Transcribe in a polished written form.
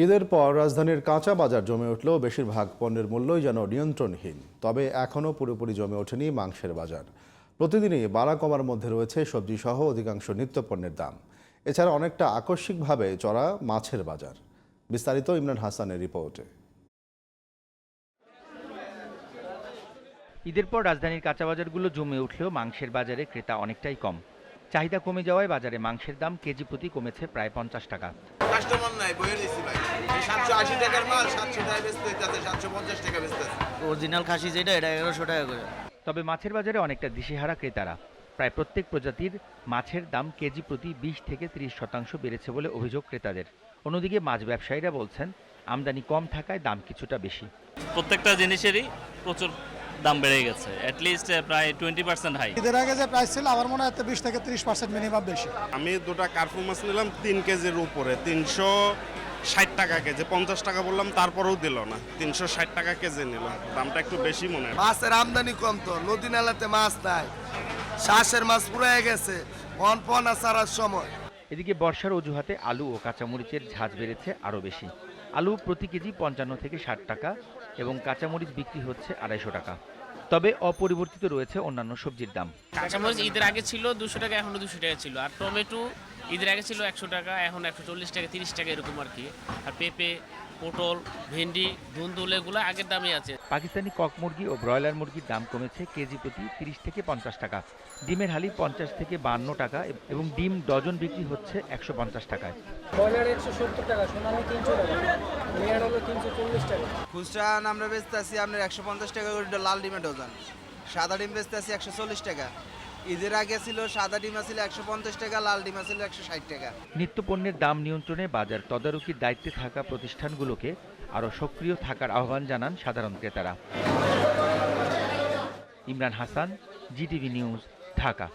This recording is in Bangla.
ঈদের পর রাজধানীর কাঁচা বাজার জমে উঠলেও বেশিরভাগ পণ্যের মূল্যই যেন নিয়ন্ত্রণহীন। তবে এখনও পুরোপুরি জমে ওঠেনি মাংসের বাজার। প্রতিদিনই বাড়া কমার মধ্যে রয়েছে সবজি সহ অধিকাংশ নিত্যপণ্যের দাম। এছাড়া অনেকটা আকস্মিকভাবে চড়া মাছের বাজার। বিস্তারিত ইমরান হাসানের রিপোর্টে। ঈদের পর রাজধানীর কাঁচা বাজারগুলো জমে উঠলেও মাংসের বাজারে ক্রেতা অনেকটাই কম। চাহিদা কমে যাওয়ায় বাজারে মাংসের দাম কেজি প্রতি কমেছে প্রায় 50 টাকা। কাস্টমার নাই বইয়ে দিছি ভাই। 780 টাকার মাল 700 টাকায় বেচতে হইতাছে, 750 টাকা বেচতেছে। অরিজিনাল খাসি যেটা এটা 1100 টাকা করে। তবে মাছের বাজারে অনেকটা দিশেহারা ক্রেতারা। প্রায় প্রত্যেক প্রজাতির মাছের দাম কেজি প্রতি 20 থেকে 30% বেড়েছে বলে অভিযোগ ক্রেতাদের। অন্যদিকে মাছ ব্যবসায়ীরা বলছেন, আমদানি কম থাকায় দাম কিছুটা বেশি। প্রত্যেকটা জিনিসেরই প্রচুর দাম বেড়ে গেছে, অ্যাটলিস্ট প্রায় 20% হাই। ঈদের আগে যে প্রাইস ছিল আমার মনে হয় 20 থেকে 30% মিনিমাম বেশি। আমি দুটা কার্পু মাছ নিলাম 3 কেজির উপরে, 360 টাকা কেজি। 50 টাকা বললাম তারপরেও দিল না, 360 টাকা কেজি নিল। দামটা একটু বেশি মনে হয়। মাছের আমদানি কম, তো নদী নালাতে মাছ নাই, শ্বাসের মাছ পুরাই গেছে পনা ছাড়ার সময়। এদিকে বর্ষার অজুহাতে আলু ও কাঁচামরিচের ঝাঁজ বেড়েছে আরও বেশি। আলু প্রতি কেজি 55 থেকে 60 টাকা এবং কাঁচামরিচ বিক্রি হচ্ছে 250 টাকা। তবে অপরিবর্তিত রয়েছে অন্যান্য সবজির দাম। কাঁচামরিচ ঈদের আগে ছিল 200 টাকা, এখনো 200 টাকা ছিল। আর টমেটো ঈদের আগে ছিল 100 টাকা, এখন 140 টাকা 30 টাকা এরকম আর কি। আর পেঁপে, পটল, ভেন্ডি, ধুন্দুল এগুলো আগের দামই আছে। পাকিস্তানি কক মুরগি ও ব্রয়লার মুরগির দাম কমেছে কেজি প্রতি 30 থেকে 50 টাকা। ডিমের হালি 50 থেকে 52 টাকা এবং ডিম ডজন বিক্রি হচ্ছে 150 টাকায়। ব্রয়লার 170 টাকা, সোনালি 300 টাকা, লেয়ার হলো 340 টাকা। খুচরা আমরা বেচতেছি আপনার 150 টাকা করে লাল ডিমের ডজন। সাদা ডিম বেচতেছি 140 টাকা। ঈদের আগে ছিল সাদা ডিম ছিল 150 টাকা, লাল ডিম ছিল 160 টাকা। নিত্যপণ্যের দাম নিয়ন্ত্রণে বাজার তদারকির দায়িত্বে থাকা প্রতিষ্ঠানগুলোকে আরও সক্রিয় থাকার আহ্বান জানান সাধারণ ক্রেতারা। Imran Hasan, GTV news, Dhaka.